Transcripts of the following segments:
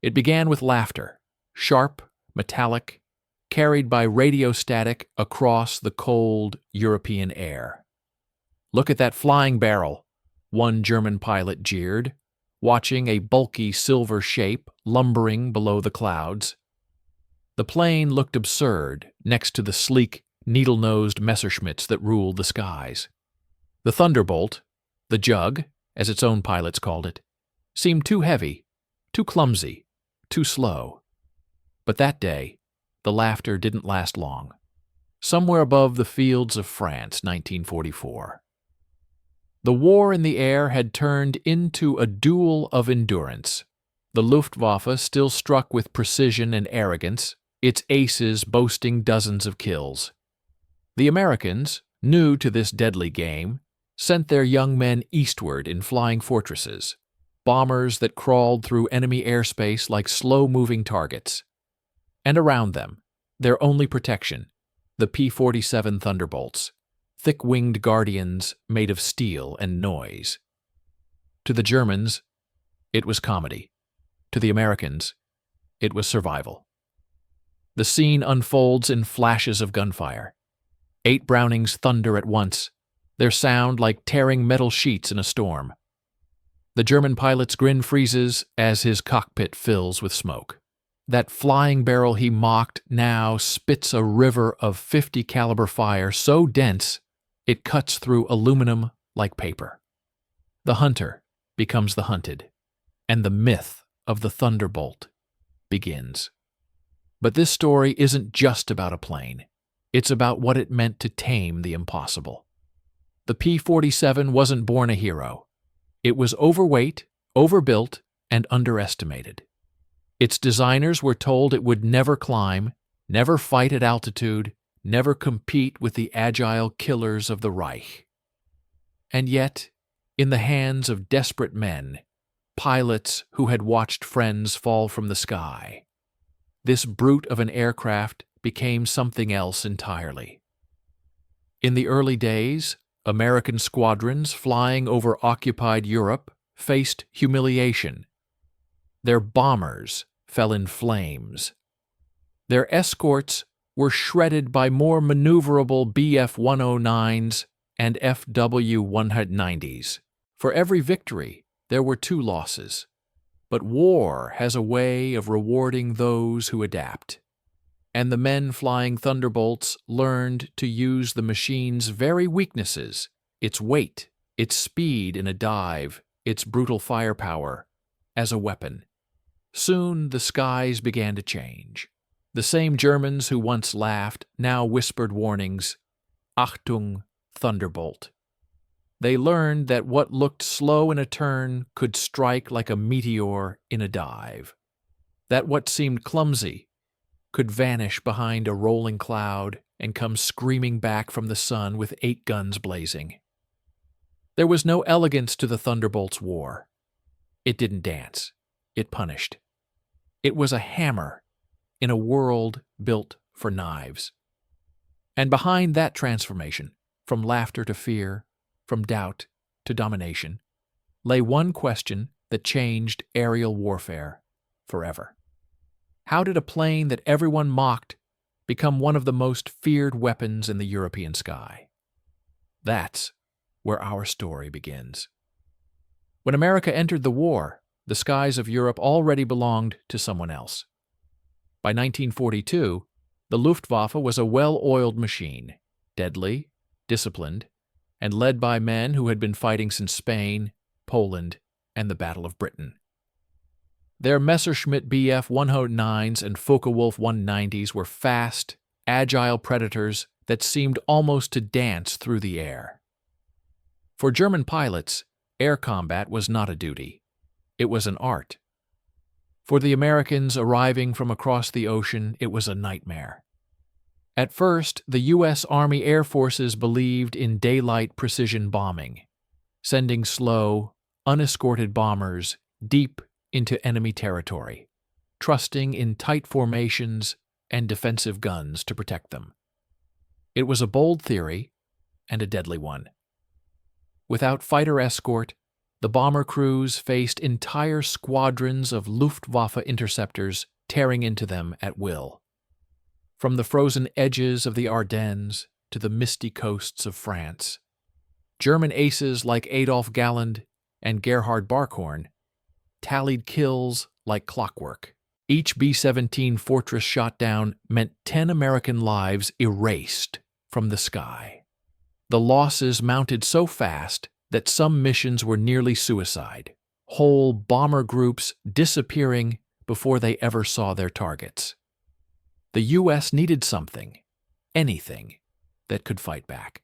It began with laughter, sharp, metallic, carried by radio static across the cold European air. "Look at that flying barrel," one German pilot jeered, watching a bulky silver shape lumbering below the clouds. The plane looked absurd next to the sleek, needle-nosed Messerschmitts that ruled the skies. The Thunderbolt, the Jug, as its own pilots called it, seemed too heavy, too clumsy, too slow. But that day, the laughter didn't last long. Somewhere above the fields of France, 1944. The war in the air had turned into a duel of endurance. The Luftwaffe still struck with precision and arrogance, its aces boasting dozens of kills. The Americans, new to this deadly game, sent their young men eastward in flying fortresses, bombers that crawled through enemy airspace like slow-moving targets. And around them, their only protection, the P-47 Thunderbolts, thick-winged guardians made of steel and noise. To the Germans, it was comedy. To the Americans, it was survival. The scene unfolds in flashes of gunfire. 8 Brownings thunder at once, their sound like tearing metal sheets in a storm. The German pilot's grin freezes as his cockpit fills with smoke. That flying barrel he mocked now spits a river of .50 caliber fire so dense it cuts through aluminum like paper. The hunter becomes the hunted, and the myth of the Thunderbolt begins. But this story isn't just about a plane. It's about what it meant to tame the impossible. The P-47 wasn't born a hero. It was overweight, overbuilt, and underestimated. Its designers were told it would never climb, never fight at altitude, never compete with the agile killers of the Reich. And yet, in the hands of desperate men, pilots who had watched friends fall from the sky, this brute of an aircraft became something else entirely. In the early days, American squadrons flying over occupied Europe faced humiliation. Their bombers fell in flames. Their escorts were shredded by more maneuverable Bf-109s and FW-190s. For every victory, there were 2 losses. But war has a way of rewarding those who adapt. And the men flying Thunderbolts learned to use the machine's very weaknesses, its weight, its speed in a dive, its brutal firepower, as a weapon. Soon the skies began to change. The same Germans who once laughed now whispered warnings, "Achtung, Thunderbolt." They learned that what looked slow in a turn could strike like a meteor in a dive. That what seemed clumsy could vanish behind a rolling cloud and come screaming back from the sun with 8 guns blazing. There was no elegance to the Thunderbolt's war. It didn't dance. It punished. It was a hammer in a world built for knives. And behind that transformation, from laughter to fear, from doubt to domination, lay one question that changed aerial warfare forever. How did a plane that everyone mocked become one of the most feared weapons in the European sky? That's where our story begins. When America entered the war, the skies of Europe already belonged to someone else. By 1942, the Luftwaffe was a well-oiled machine, deadly, disciplined, and led by men who had been fighting since Spain, Poland, and the Battle of Britain. Their Messerschmitt Bf-109s and Focke-Wulf 190s were fast, agile predators that seemed almost to dance through the air. For German pilots, air combat was not a duty. It was an art. For the Americans arriving from across the ocean, it was a nightmare. At first, the U.S. Army Air Forces believed in daylight precision bombing, sending slow, unescorted bombers deep into enemy territory, trusting in tight formations and defensive guns to protect them. It was a bold theory and a deadly one. Without fighter escort, The bomber crews faced entire squadrons of Luftwaffe interceptors tearing into them at will. From the frozen edges of the Ardennes to the misty coasts of France, German aces like Adolf Galland and Gerhard Barkhorn tallied kills like clockwork. Each B-17 Fortress shot down meant 10 American lives erased from the sky. The losses mounted so fast that some missions were nearly suicide, whole bomber groups disappearing before they ever saw their targets. The U.S. needed something, anything, that could fight back.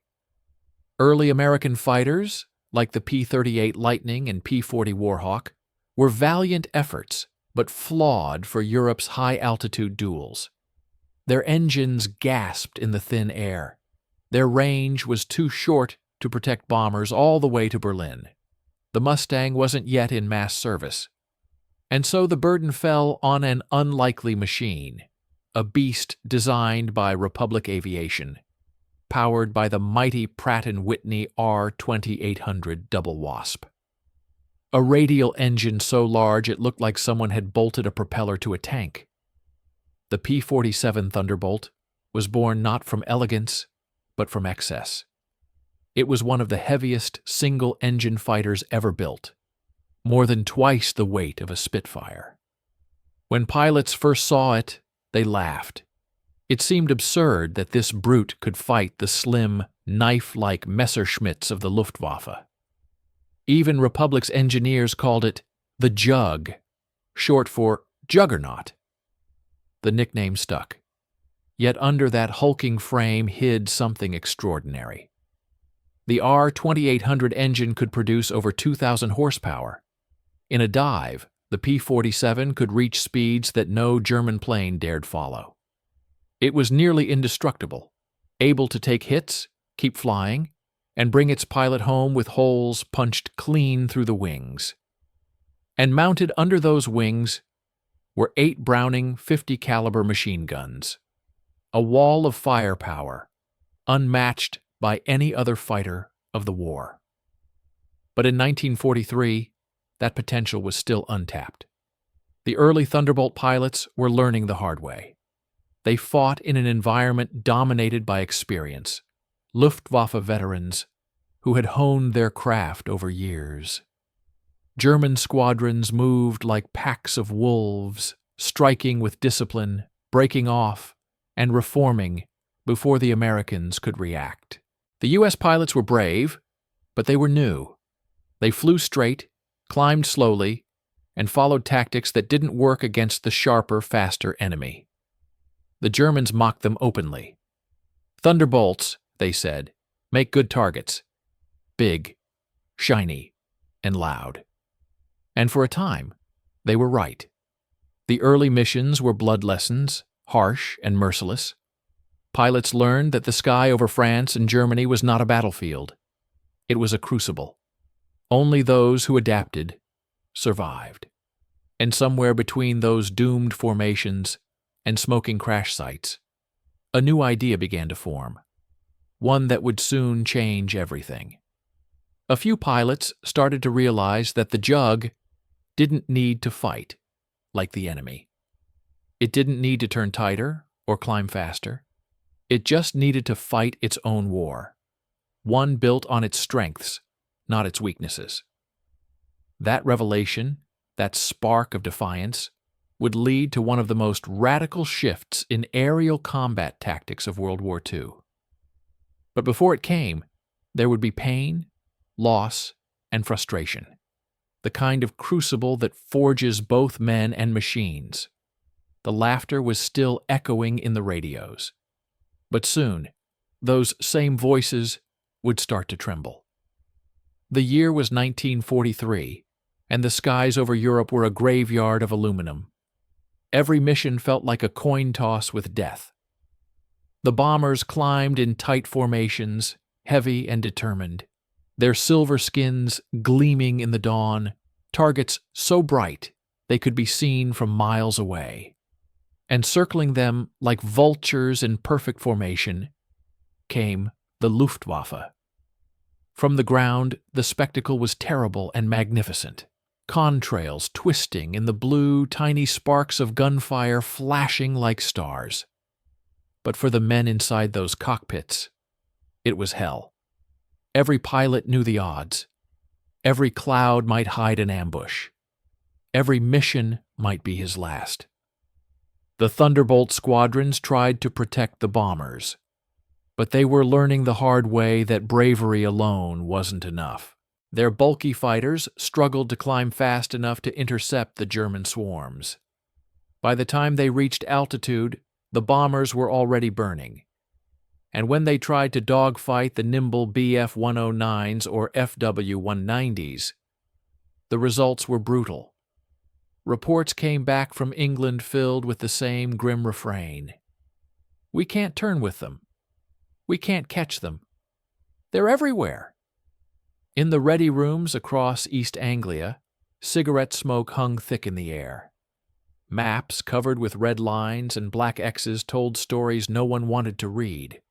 Early American fighters, like the P-38 Lightning and P-40 Warhawk, were valiant efforts, but flawed for Europe's high-altitude duels. Their engines gasped in the thin air. Their range was too short to protect bombers all the way to Berlin. The Mustang wasn't yet in mass service. And so the burden fell on an unlikely machine, a beast designed by Republic Aviation, powered by the mighty Pratt & Whitney R-2800 Double Wasp. A radial engine so large it looked like someone had bolted a propeller to a tank. The P-47 Thunderbolt was born not from elegance, but from excess. It was one of the heaviest single-engine fighters ever built, more than twice the weight of a Spitfire. When pilots first saw it, they laughed. It seemed absurd that this brute could fight the slim, knife-like Messerschmitts of the Luftwaffe. Even Republic's engineers called it the Jug, short for Juggernaut. The nickname stuck. Yet under that hulking frame hid something extraordinary. The R-2800 engine could produce over 2,000 horsepower. In a dive, the P-47 could reach speeds that no German plane dared follow. It was nearly indestructible, able to take hits, keep flying, and bring its pilot home with holes punched clean through the wings. And mounted under those wings were 8 Browning .50 caliber machine guns, a wall of firepower, unmatched by any other fighter of the war. But in 1943, that potential was still untapped. The early Thunderbolt pilots were learning the hard way. They fought in an environment dominated by experience, Luftwaffe veterans who had honed their craft over years. German squadrons moved like packs of wolves, striking with discipline, breaking off, and reforming before the Americans could react. The U.S. pilots were brave, but they were new. They flew straight, climbed slowly, and followed tactics that didn't work against the sharper, faster enemy. The Germans mocked them openly. Thunderbolts, they said, make good targets. Big, shiny, and loud. And for a time, they were right. The early missions were blood lessons, harsh and merciless. Pilots learned that the sky over France and Germany was not a battlefield. It was a crucible. Only those who adapted survived. And somewhere between those doomed formations and smoking crash sites, a new idea began to form, one that would soon change everything. A few pilots started to realize that the Jug didn't need to fight like the enemy. It didn't need to turn tighter or climb faster. It just needed to fight its own war, one built on its strengths, not its weaknesses. That revelation, that spark of defiance, would lead to one of the most radical shifts in aerial combat tactics of World War II. But before it came, there would be pain, loss, and frustration, the kind of crucible that forges both men and machines. The laughter was still echoing in the radios. But soon, those same voices would start to tremble. The year was 1943, and the skies over Europe were a graveyard of aluminum. Every mission felt like a coin toss with death. The bombers climbed in tight formations, heavy and determined, their silver skins gleaming in the dawn, targets so bright they could be seen from miles away. And circling them like vultures in perfect formation came the Luftwaffe. From the ground, the spectacle was terrible and magnificent. Contrails twisting in the blue, tiny sparks of gunfire flashing like stars. But for the men inside those cockpits, it was hell. Every pilot knew the odds. Every cloud might hide an ambush. Every mission might be his last. The Thunderbolt squadrons tried to protect the bombers, but they were learning the hard way that bravery alone wasn't enough. Their bulky fighters struggled to climb fast enough to intercept the German swarms. By the time they reached altitude, the bombers were already burning. And when they tried to dogfight the nimble BF-109s or FW-190s, the results were brutal. Reports came back from England filled with the same grim refrain. We can't turn with them. We can't catch them. They're everywhere. In the ready rooms across East Anglia, cigarette smoke hung thick in the air. Maps covered with red lines and black X's told stories no one wanted to read.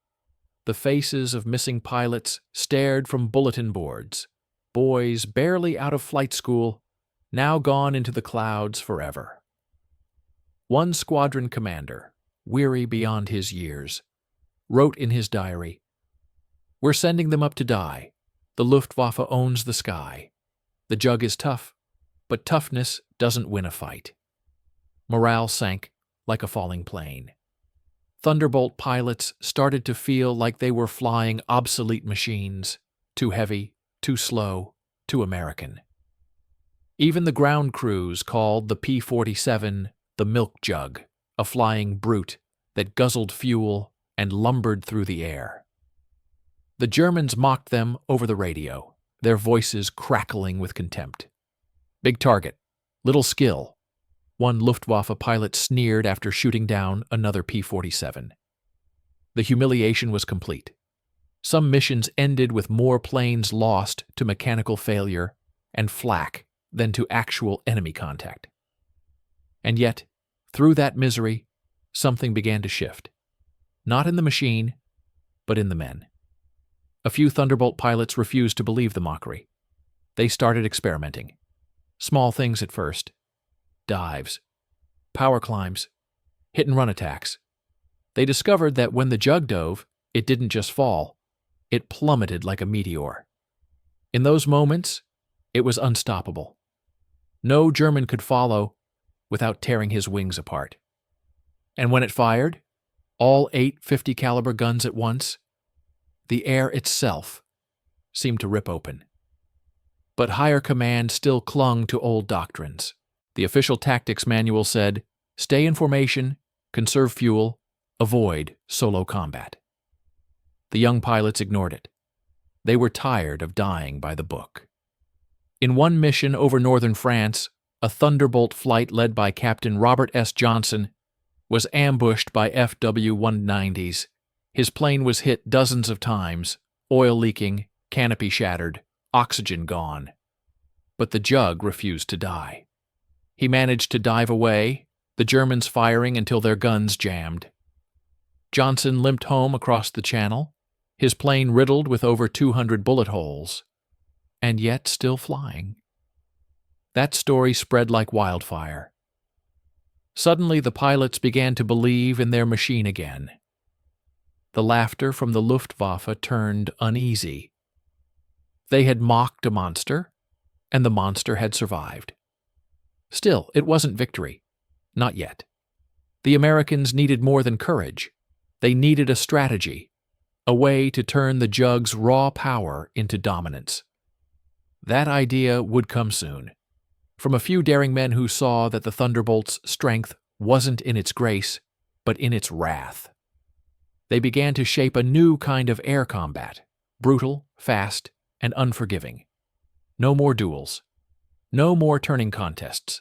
The faces of missing pilots stared from bulletin boards. Boys barely out of flight school, now gone into the clouds forever. One squadron commander, weary beyond his years, wrote in his diary, "We're sending them up to die. The Luftwaffe owns the sky. The jug is tough, but toughness doesn't win a fight." Morale sank like a falling plane. Thunderbolt pilots started to feel like they were flying obsolete machines, too heavy, too slow, too American. Even the ground crews called the P-47 the milk jug, a flying brute that guzzled fuel and lumbered through the air. The Germans mocked them over the radio, their voices crackling with contempt. "Big target, little skill," one Luftwaffe pilot sneered after shooting down another P-47. The humiliation was complete. Some missions ended with more planes lost to mechanical failure and flak than to actual enemy contact. And yet, through that misery, something began to shift. Not in the machine, but in the men. A few Thunderbolt pilots refused to believe the mockery. They started experimenting. Small things at first. Dives, power climbs, hit-and-run attacks. They discovered that when the jug dove, it didn't just fall, it plummeted like a meteor. In those moments, it was unstoppable. No German could follow without tearing his wings apart. And when it fired, all 8 50 caliber guns at once, the air itself seemed to rip open. But higher command still clung to old doctrines. The official tactics manual said, "Stay in formation, conserve fuel, avoid solo combat." The young pilots ignored it. They were tired of dying by the book. In one mission over northern France, a Thunderbolt flight led by Captain Robert S. Johnson was ambushed by FW-190s. His plane was hit dozens of times, oil leaking, canopy shattered, oxygen gone. But the jug refused to die. He managed to dive away, the Germans firing until their guns jammed. Johnson limped home across the channel, his plane riddled with over 200 bullet holes, and yet still flying. That story spread like wildfire. Suddenly the pilots began to believe in their machine again. The laughter from the Luftwaffe turned uneasy. They had mocked a monster, and the monster had survived. Still, it wasn't victory. Not yet. The Americans needed more than courage. They needed a strategy, a way to turn the jug's raw power into dominance. That idea would come soon, from a few daring men who saw that the Thunderbolt's strength wasn't in its grace, but in its wrath. They began to shape a new kind of air combat, brutal, fast, and unforgiving. No more duels. No more turning contests.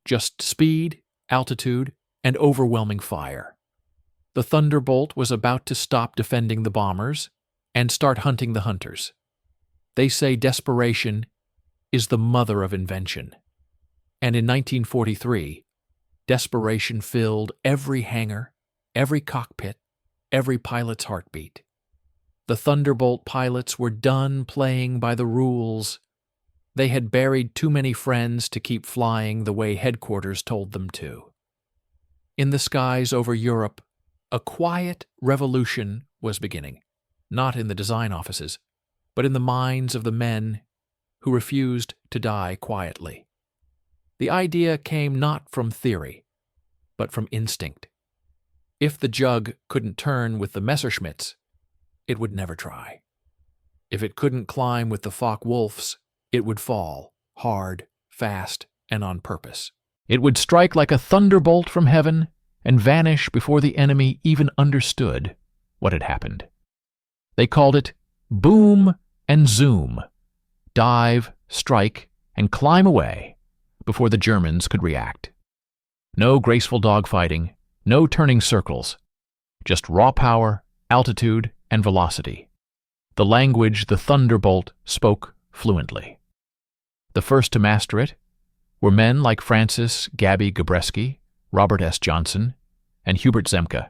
Just speed, altitude, and overwhelming fire. The Thunderbolt was about to stop defending the bombers and start hunting the hunters. They say desperation is the mother of invention. And in 1943, desperation filled every hangar, every cockpit, every pilot's heartbeat. The Thunderbolt pilots were done playing by the rules. They had buried too many friends to keep flying the way headquarters told them to. In the skies over Europe, a quiet revolution was beginning, not in the design offices, but in the minds of the men who refused to die quietly. The idea came not from theory, but from instinct. If the Jug couldn't turn with the Messerschmitts, it would never try. If it couldn't climb with the Focke-Wulfs, it would fall, hard, fast, and on purpose. It would strike like a thunderbolt from heaven and vanish before the enemy even understood what had happened. They called it boom and zoom, dive, strike, and climb away before the Germans could react. No graceful dogfighting, no turning circles, just raw power, altitude, and velocity. The language the Thunderbolt spoke fluently. The first to master it were men like Francis Gabby Gabreski, Robert S. Johnson, and Hubert Zemke,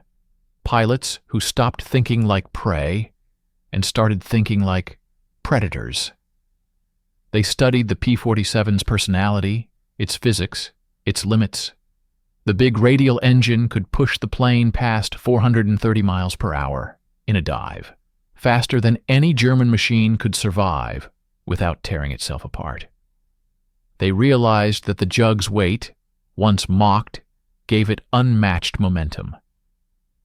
pilots who stopped thinking like prey and started thinking like predators. They studied the P-47's personality, its physics, its limits. The big radial engine could push the plane past 430 miles per hour in a dive, faster than any German machine could survive without tearing itself apart. They realized that the Jug's weight, once mocked, gave it unmatched momentum.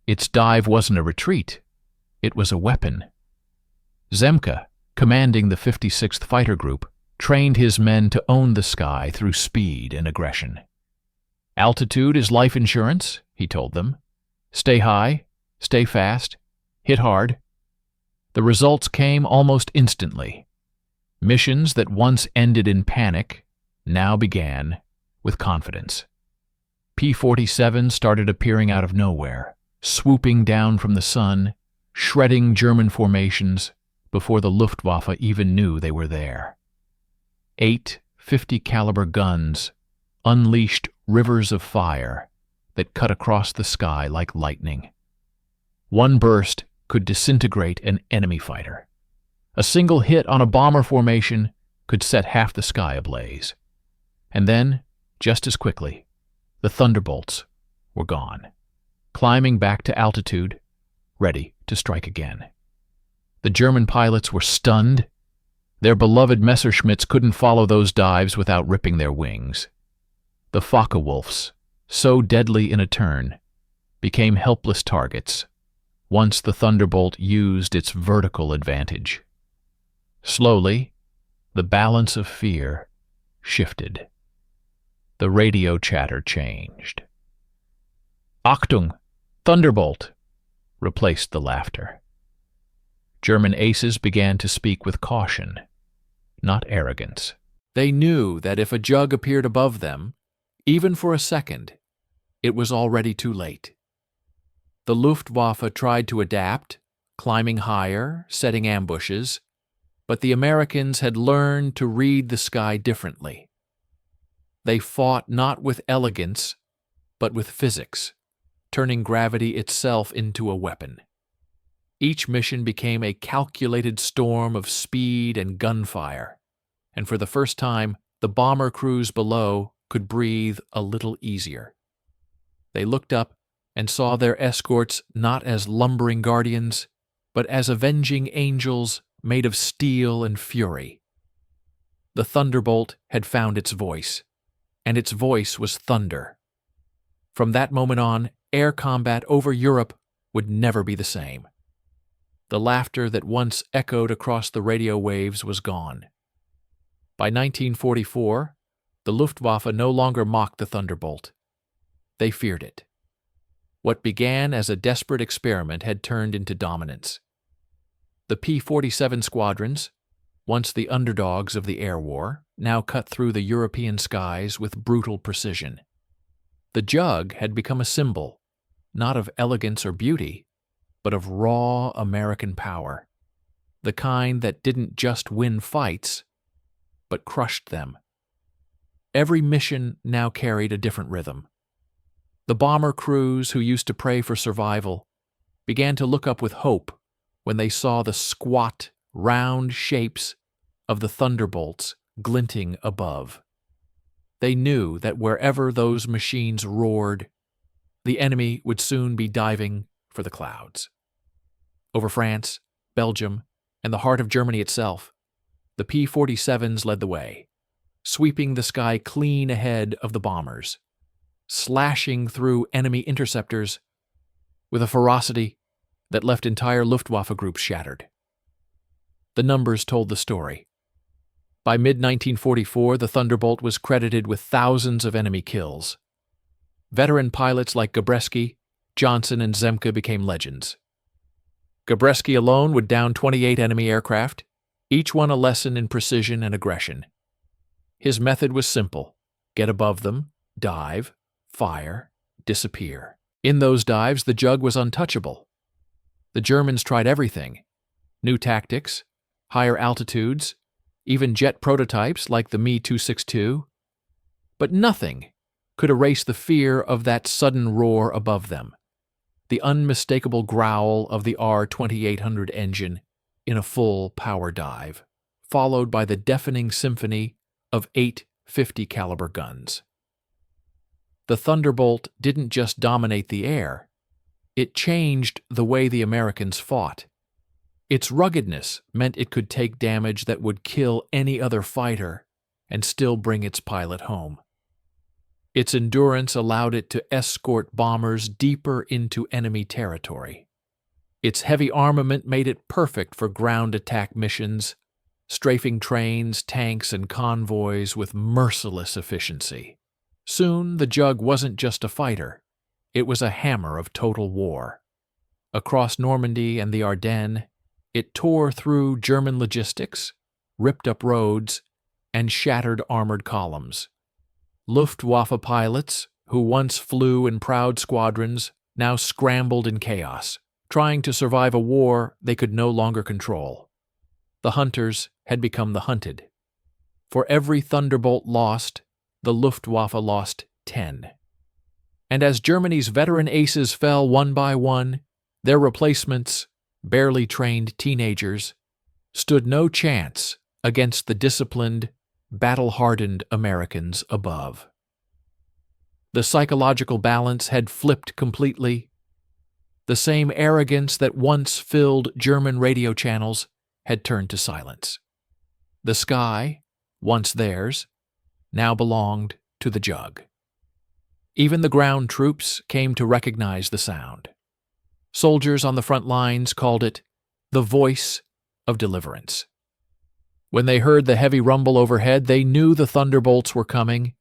Its dive wasn't a retreat, it was a weapon. Zemke, commanding the 56th Fighter Group, trained his men to own the sky through speed and aggression. Altitude is life insurance, he told them. Stay high, stay fast, hit hard. The results came almost instantly. Missions that once ended in panic now began with confidence. P-47 started appearing out of nowhere, swooping down from the sun, shredding German formations before the Luftwaffe even knew they were there. 8 50-caliber guns unleashed rivers of fire that cut across the sky like lightning. One burst could disintegrate an enemy fighter. A single hit on a bomber formation could set half the sky ablaze. And then, just as quickly, the Thunderbolts were gone, climbing back to altitude, ready to strike again. The German pilots were stunned. Their beloved Messerschmitts couldn't follow those dives without ripping their wings. The Focke-Wulfs, so deadly in a turn, became helpless targets once the Thunderbolt used its vertical advantage. Slowly, the balance of fear shifted. The radio chatter changed. Achtung! Thunderbolt! Replaced the laughter. German aces began to speak with caution, not arrogance. They knew that if a Jug appeared above them, even for a second, it was already too late. The Luftwaffe tried to adapt, climbing higher, setting ambushes, but the Americans had learned to read the sky differently. They fought not with elegance, but with physics, turning gravity itself into a weapon. Each mission became a calculated storm of speed and gunfire, and for the first time, the bomber crews below could breathe a little easier. They looked up and saw their escorts not as lumbering guardians, but as avenging angels made of steel and fury. The Thunderbolt had found its voice, and its voice was thunder. From that moment on, air combat over Europe would never be the same. The laughter that once echoed across the radio waves was gone. By 1944, the Luftwaffe no longer mocked the Thunderbolt. They feared it. What began as a desperate experiment had turned into dominance. The P-47 squadrons, once the underdogs of the air war, now cut through the European skies with brutal precision. The Jug had become a symbol, not of elegance or beauty, but of raw American power, the kind that didn't just win fights, but crushed them. Every mission now carried a different rhythm. The bomber crews who used to pray for survival began to look up with hope when they saw the squat, round shapes of the Thunderbolts glinting above. They knew that wherever those machines roared, the enemy would soon be diving for the clouds. Over France, Belgium, and the heart of Germany itself, the P-47s led the way, sweeping the sky clean ahead of the bombers, slashing through enemy interceptors with a ferocity that left entire Luftwaffe groups shattered. The numbers told the story. By mid-1944, the Thunderbolt was credited with thousands of enemy kills. Veteran pilots like Gabreski, Johnson, and Zemke became legends. Gabreski alone would down 28 enemy aircraft, each one a lesson in precision and aggression. His method was simple: get above them, dive, fire, disappear. In those dives, the Jug was untouchable. The Germans tried everything: new tactics, higher altitudes, even jet prototypes like the Me-262, but nothing could erase the fear of that sudden roar above them, the unmistakable growl of the R-2800 engine in a full power dive, followed by the deafening symphony of 8 50 caliber guns. The Thunderbolt didn't just dominate the air, it changed the way the Americans fought. Its ruggedness meant it could take damage that would kill any other fighter and still bring its pilot home. Its endurance allowed it to escort bombers deeper into enemy territory. Its heavy armament made it perfect for ground attack missions, strafing trains, tanks, and convoys with merciless efficiency. Soon, the Jug wasn't just a fighter. It was a hammer of total war. Across Normandy and the Ardennes, it tore through German logistics, ripped up roads, and shattered armored columns. Luftwaffe pilots, who once flew in proud squadrons, now scrambled in chaos, trying to survive a war they could no longer control. The hunters had become the hunted. For every Thunderbolt lost, the Luftwaffe lost 10. And as Germany's veteran aces fell one by one, their replacements, barely trained teenagers, stood no chance against the disciplined, battle-hardened Americans above. The psychological balance had flipped completely. The same arrogance that once filled German radio channels had turned to silence. The sky, once theirs, now belonged to the Jug. Even the ground troops came to recognize the sound. Soldiers on the front lines called it the voice of deliverance. When they heard the heavy rumble overhead, they knew the Thunderbolts were coming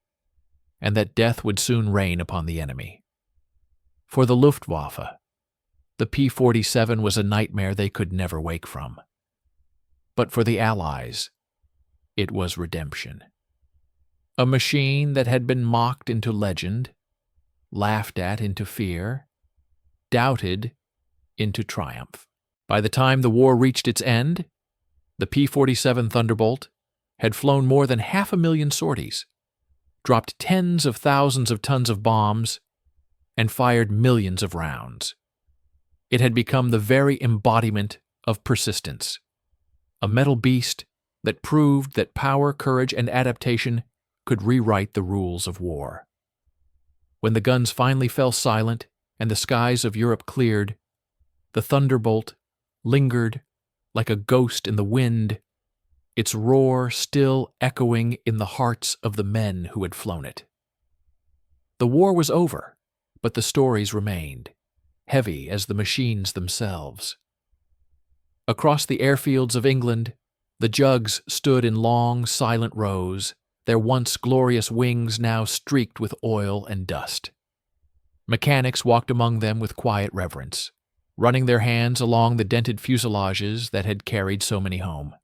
and that death would soon reign upon the enemy. For the Luftwaffe, the P-47 was a nightmare they could never wake from. But for the Allies, it was redemption. A machine that had been mocked into legend, laughed at into fear, doubted into triumph. By the time the war reached its end, the P-47 Thunderbolt had flown more than 500,000 sorties, dropped tens of thousands of tons of bombs, and fired millions of rounds. It had become the very embodiment of persistence, a metal beast that proved that power, courage, and adaptation could rewrite the rules of war. When the guns finally fell silent and the skies of Europe cleared, the Thunderbolt lingered like a ghost in the wind, its roar still echoing in the hearts of the men who had flown it. The war was over, but the stories remained, heavy as the machines themselves. Across the airfields of England, the Jugs stood in long, silent rows, their once glorious wings now streaked with oil and dust. Mechanics walked among them with quiet reverence, running their hands along the dented fuselages that had carried so many home.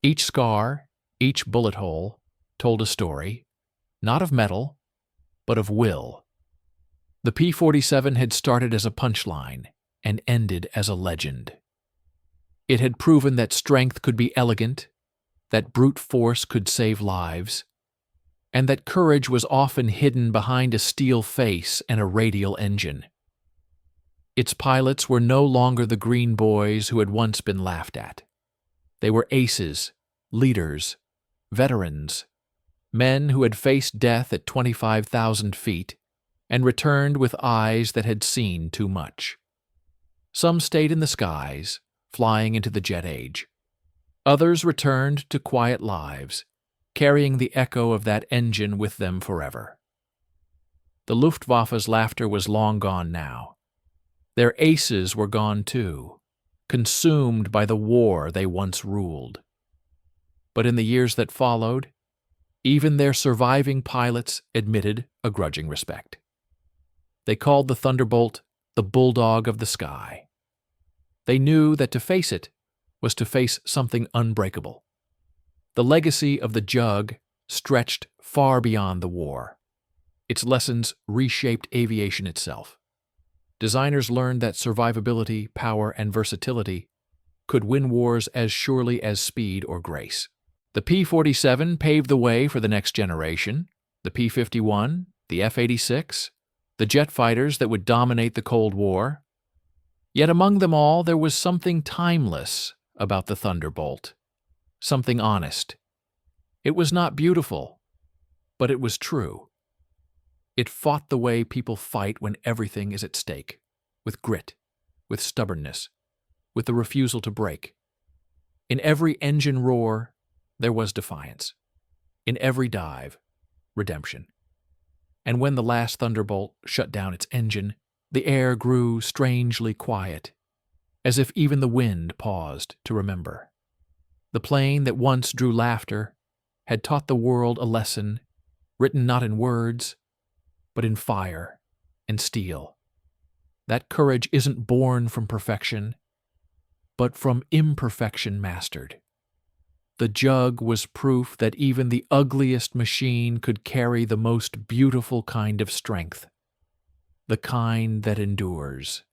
Each scar, each bullet hole, told a story, not of metal, but of will. The P-47 had started as a punchline and ended as a legend. It had proven that strength could be elegant, that brute force could save lives, and that courage was often hidden behind a steel face and a radial engine. Its pilots were no longer the green boys who had once been laughed at. They were aces, leaders, veterans, men who had faced death at 25,000 feet and returned with eyes that had seen too much. Some stayed in the skies, flying into the jet age. Others returned to quiet lives, carrying the echo of that engine with them forever. The Luftwaffe's laughter was long gone now. Their aces were gone too, consumed by the war they once ruled. But in the years that followed, even their surviving pilots admitted a grudging respect. They called the Thunderbolt the bulldog of the sky. They knew that to face it was to face something unbreakable. The legacy of the Jug stretched far beyond the war. Its lessons reshaped aviation itself. Designers learned that survivability, power, and versatility could win wars as surely as speed or grace. The P-47 paved the way for the next generation, the P-51, the F-86, the jet fighters that would dominate the Cold War. Yet among them all there was something timeless about the Thunderbolt, something honest. It was not beautiful, but it was true. It fought the way people fight when everything is at stake, with grit, with stubbornness, with the refusal to break. In every engine roar, there was defiance. In every dive, redemption. And when the last Thunderbolt shut down its engine, the air grew strangely quiet, as if even the wind paused to remember. The plane that once drew laughter had taught the world a lesson written not in words, but in fire and steel. That courage isn't born from perfection, but from imperfection mastered. The Jug was proof that even the ugliest machine could carry the most beautiful kind of strength, the kind that endures.